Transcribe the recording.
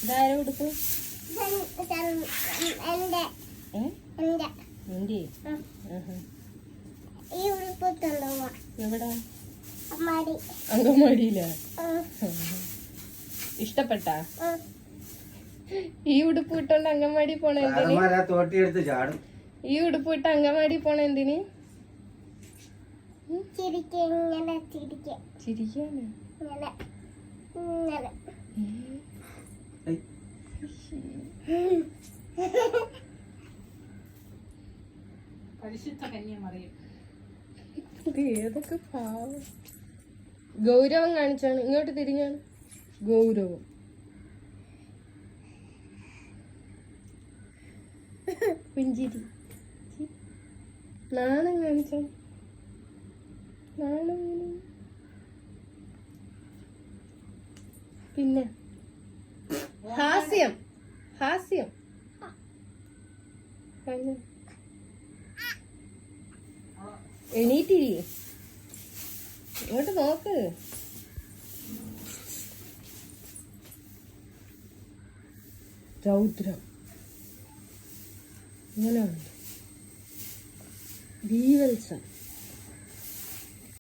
ഇതാരോ ഉടുപ്പ് എവിടാ? അങ്കമാടിയില. ഇഷ്ടപ്പെട്ട ഈ ഉടുപ്പ് ഇട്ടോണ്ട് അങ്കമാടി പോണ എന്തിന്? ഈ ഉടുപ്പ് ഇട്ട് അങ്കമാടി പോണ എന്തിന്? ചിരിക്കാന്. ഏതൊക്കെ പാവം. ഗൗരവം കാണിച്ചാണ്. ഇങ്ങോട്ട് തിരിഞ്ഞാണ് ഗൗരവം. പുഞ്ചിരി. നാണം കാണിച്ചാണ്. നാണം. പിന്നെ ഹാസ്യം. ഹാസ്യം. എണീറ്റിരി. ഇങ്ങോട്ട് നോക്ക്. രൗദ്രം. ഇങ്ങനെയാണ്. ബീവത്സം.